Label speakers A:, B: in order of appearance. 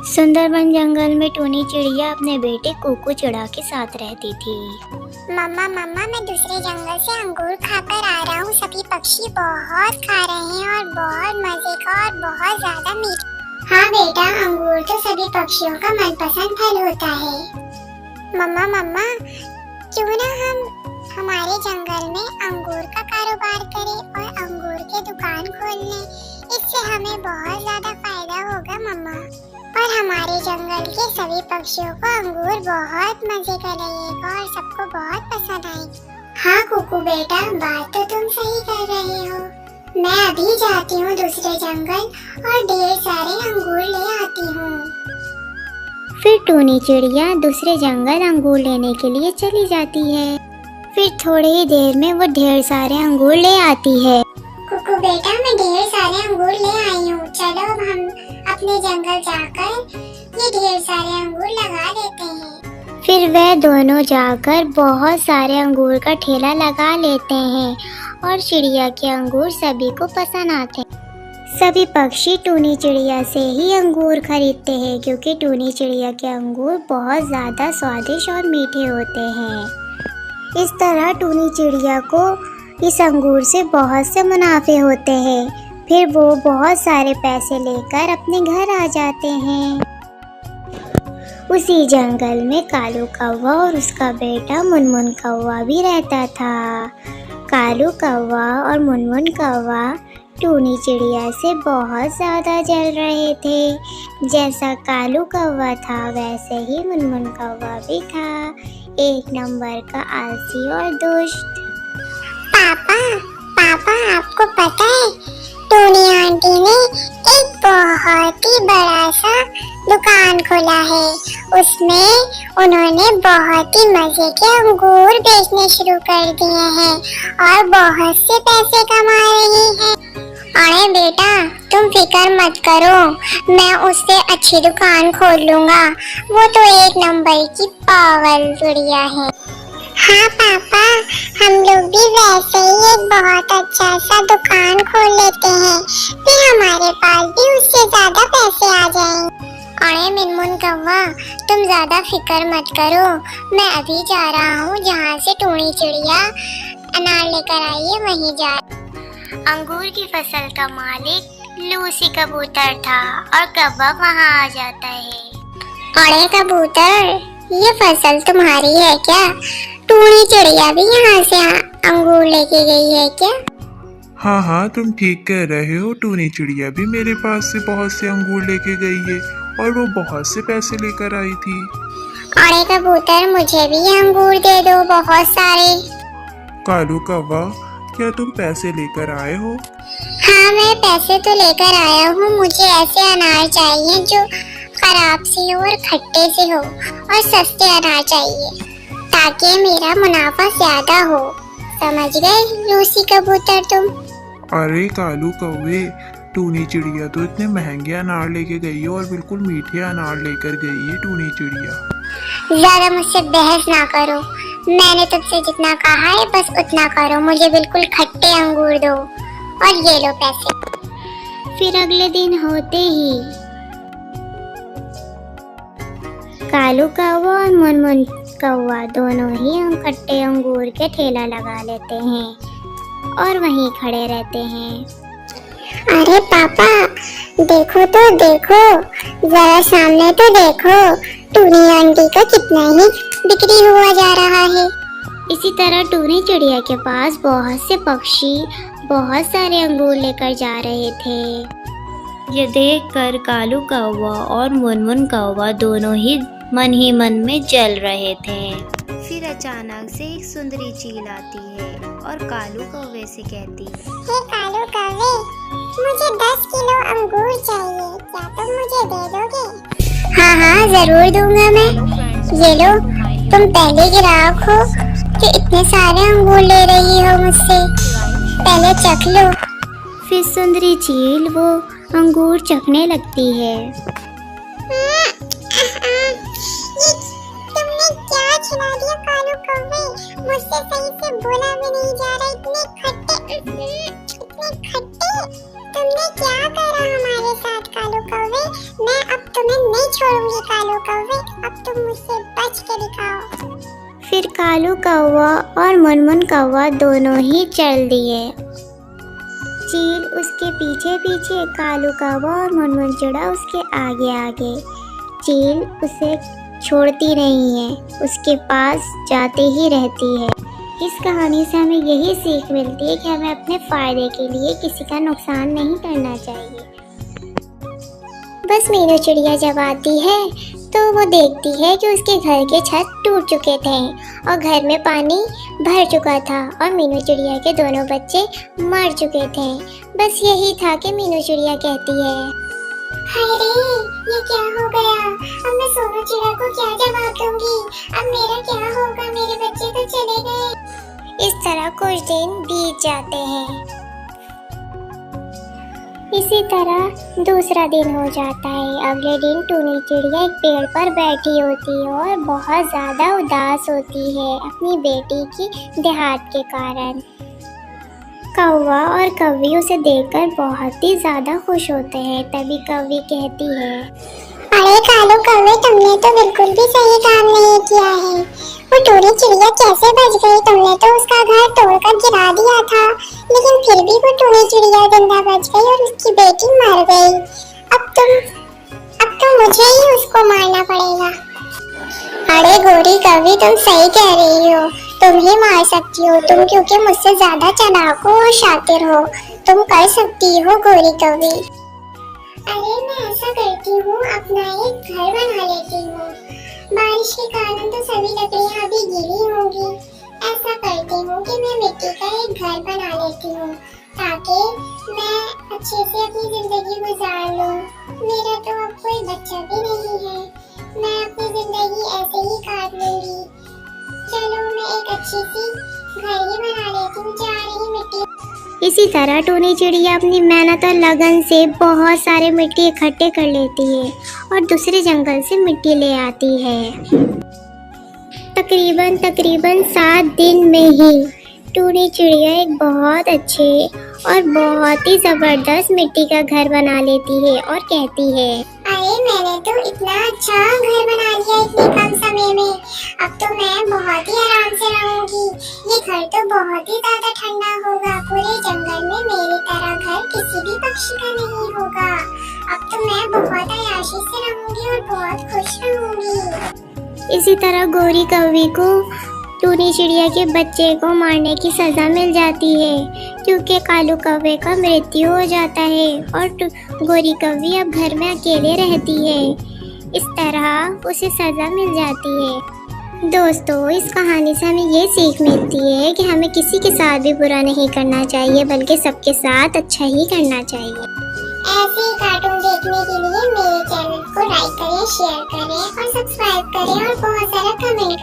A: सुंदरबन जंगल में टूनी चिड़िया अपने बेटे कुकू चिड़ा के साथ रहती थी।
B: मम्मा मम्मा मैं दूसरे जंगल से अंगूर खाकर आ रहा हूँ। सभी पक्षी बहुत खा रहे हैं और बहुत मजे का और बहुत ज्यादा मीठा। हाँ बेटा, अंगूर तो सभी पक्षियों का मनपसंद फल होता है। मम्मा मम्मा क्यों ना हम हमारे जंगल में अंगूर का कारोबार करें और अंगूर की दुकान खोल लें। इससे हमें बहुत ज्यादा फायदा होगा मम्मा, और हमारे जंगल के सभी पक्षियों को अंगूर बहुत मजे का लगेगा और सबको बहुत पसंद आएगा। हाँ कुकू बेटा, बात तो तुम सही कर रहे हो। मैं अभी जाती हूँ दूसरे जंगल और ढेर सारे अंगूर ले आती हूँ।
A: फिर टूनी चिड़िया दूसरे जंगल अंगूर लेने के लिए चली जाती है। फिर थोड़ी ही देर में वो ढेर सारे अंगूर ले आती है।
B: कुकू बेटा, मैं ढेर सारे अंगूर ले आई हूँ। चलो अब हम अपने जंगल जाकर ये ढेर सारे अंगूर लगा देते हैं।
A: फिर वे दोनों जाकर बहुत सारे अंगूर का ठेला लगा लेते हैं और चिड़िया के अंगूर सभी को पसंद आते हैं। सभी पक्षी टूनी चिड़िया से ही अंगूर खरीदते हैं क्योंकि टूनी चिड़िया के अंगूर बहुत ज़्यादा स्वादिष्ट और मीठे होते हैं। इस तरह टूनी चिड़िया को इस अंगूर से बहुत से मुनाफे होते हैं। फिर वो बहुत सारे पैसे लेकर अपने घर आ जाते हैं। उसी जंगल में कालू कौवा और उसका बेटा मुनमुन कौवा भी रहता था। कालू कौवा और मुनमुन कौवा टूनी चिड़िया से बहुत ज़्यादा जल रहे थे। जैसा कालू कौवा था वैसे ही मुनमुन कौवा भी था, एक नंबर का आलसी और दुष्ट।
B: पापा पापा आपको पता है, टोनी आंटी ने एक बहुत ही बड़ा सा दुकान खोला है। उसमें उन्होंने बहुत ही मजे के अंगूर बेचने शुरू कर दिए हैं और बहुत से पैसे कमा रही हैं। अरे बेटा, तुम फिक्र मत करो, मैं उससे अच्छी दुकान खोल लूंगा। वो तो एक नंबर की पागल चिड़िया है। हाँ पापा, हम लोग भी वैसे ही एक बहुत अच्छा सा दुकान खोल लेते हैं, फिर हमारे पास भी उससे ज्यादा पैसे आ जाएंगे। अरे मुनमुन कौवा, तुम ज्यादा फिक्र मत करो, मैं अभी जा रहा हूँ जहाँ से टूनी चिड़िया अनार लेकर आई है वहीं जा।
A: अंगूर की फसल का मालिक लूसी कबूतर था और कौवा वहाँ आ जाता है।
B: अरे कबूतर, ये फसल तुम्हारी है क्या? टूनी चिड़िया भी यहाँ से अंगूर लेके गई है क्या?
C: हाँ हाँ, तुम ठीक कह रहे हो। टूनी चिड़िया भी मेरे पास से बहुत से अंगूर लेके गई है और वो बहुत से पैसे लेकर आई थी।
B: अरे कबूतर, मुझे भी अंगूर दे दो बहुत सारे।
C: कालू कौवा, क्या तुम पैसे लेकर आए हो?
B: हाँ, मैं पैसे तो लेकर आया हूँ। मुझे ऐसे अनार चाहिए जो खराब से हो और खट्टे से हो और सस्ते अनार चाहिए ताकि मेरा मुनाफा ज्यादा हो। समझ गए लूसी कबूतर तुम?
C: अरे कालू कौवे, टूनी चिड़िया तो इतने महंगे अनार लेके गई है और बिल्कुल मीठे अनार लेकर गई है टूनी चिड़िया।
B: ज्यादा मुझसे बहस ना करो, मैंने तुमसे जितना कहा है बस उतना करो। मुझे बिल्कुल खट्टे अंगूर दो और ये लो पैसे।
A: फिर अगले दिन होते ही कालू कौवा और मुनमुन कौवा दोनों ही खट्टे अंगूर के ठेला लगा लेते हैं और वहीं खड़े रहते हैं।
B: अरे पापा, देखो तो देखो, जरा सामने तो देखो, टूनी आंटी का कितना ही बिक्री हुआ जा रहा है।
A: इसी तरह टूनी चिड़िया के पास बहुत से पक्षी बहुत सारे अंगूर लेकर जा रहे थे। ये देखकर कालू कौवा और मुनमुन कौवा दोनों ही मन में जल रहे थे। फिर अचानक से एक सुंदरी चील आती है और कालू कौवे से कहती,
B: हे कालू कौवे, मुझे 10 किलो अंगूर चाहिए, क्या तुम मुझे दे दोगे? हाँ हाँ, जरूर दूंगा मैं। ये लो, तुम पहले ग्राहक हो कि इतने सारे अंगूर ले रही हो मुझसे, पहले चख लो।
A: फिर सुंदरी चील वो अंगूर चखने लगती है।
B: तुमने क्या खिला दिया कालू कौवे? मुझसे सही से बोला भी नहीं जा रहा। इतने खट्टे, इतने खट्टे। तुमने क्या करा हमारे साथ कालू कौवे? मैं अब तुम्हें नहीं छोड़ छोड़ूंगी कालू कौवे, अब तुम मुझसे बच के दिखाओ।
A: फिर कालू कौवा और मुनमुन कौवा दोनों ही चल दिए। चील उसके पीछे पीछे, कालू कौवा और मुनमुन चिड़िया उसके आगे आगे। चील उसे छोड़ती नहीं है, उसके पास जाते ही रहती है। इस कहानी से हमें यही सीख मिलती है कि हमें अपने फायदे के लिए किसी का नुकसान नहीं करना चाहिए। बस मीनू चिड़िया जब आती है तो वो देखती है कि उसके घर के छत टूट चुके थे और घर में पानी भर चुका था और मीनू चिड़िया के दोनों बच्चे मर चुके थे। बस यही था कि मीनू चिड़िया कहती है,
B: हाय रे, ये क्या हो गया? अब मैं सोनू चिड़िया को क्या जवाब दूंगी? अब मेरा क्या होगा? मेरे बच्चे तो चले गए।
A: इस तरह कुछ दिन बीत जाते हैं। इसी तरह दूसरा दिन हो जाता है। अगले दिन टूनी चिड़िया एक पेड़ पर बैठी होती है और बहुत ज़्यादा उदास होती है अपनी बेटी की देहात के कारण। कौवा और कौवी उसे देखकर बहुत ही ज़्यादा खुश होते हैं। तभी कौवी कहती है,
B: अरे कालू कौवे, तुमने तो बिल्कुल भी सही काम नहीं किया है। वो टूनी चिड़िया कैसे बच गई? तुमने तो उसका घर तोड़कर गिरा दिया था, लेकिन फिर भी वो टूनी चिड़िया जिंदा बच गई और उसकी बेटी मर गई। अब तो मुझे ही उसको मारना पड़ेगा। अरे गोरी कौवी, तुम सही कह रही हो, तुम ही मार सकती हो तुम, क्योंकि मुझसे ज्यादा चालाक हो और शातिर हो। तुम कर सकती हो गोरी कौवी। अरे मैं ऐसा करती हूँ, अपना एक घर बना लेती हूँ। बारिश के कारण तो सभी लकड़ियाँ अभी गीली होंगी। ऐसा करती हूँ कि मैं मिट्टी का एक घर बना लेती हूँ ताकि मैं अच्छे से अपनी जिंदगी गुजार लूँ। मेरा तो अब कोई बच्चा भी नहीं है, मैं अपनी जिंदगी ऐसे ही काट लूंगी। चलो मैं एक अच्छी सी घर ही बना लेती हूँ। जा रही मिट्टी।
A: इसी तरह टूनी चिड़िया अपनी मेहनत और लगन से बहुत सारे मिट्टी इकट्ठे कर लेती है और दूसरे जंगल से मिट्टी ले आती है। तकरीबन 7 दिन में ही टूनी चिड़िया एक बहुत अच्छे और बहुत ही जबरदस्त मिट्टी का घर बना लेती है और कहती है,
B: अरे मैंने तो इतना अच्छा घर बना लिया इतने कम समय में। अब तो मैं बहुत ही आराम से रहूंगी। ये घर तो बहुत ही ज्यादा ठंडा होगा। पूरे जंगल में मेरी तरह घर किसी भी पक्षी का नहीं होगा। अब तो मैं बहुत आयाशी से रहूंगी और बहुत खुश रहूंगी।
A: इसी तरह गोरी कौवी को टूनी चिड़िया के बच्चे को मारने की सज़ा मिल जाती है, क्योंकि कालू कौवे का मृत्यु हो जाता है और गोरी कौवी अब घर में अकेले रहती है। इस तरह उसे सज़ा मिल जाती है। दोस्तों, इस कहानी से हमें ये सीख मिलती है कि हमें किसी के साथ भी बुरा नहीं करना चाहिए, बल्कि सबके साथ अच्छा ही करना चाहिए।
B: ऐसे ही कार्टून देखने के लिए मेरे चैनल को लाइक करें, शेयर करें और सब्सक्राइब करें और बहुत सारा कमेंट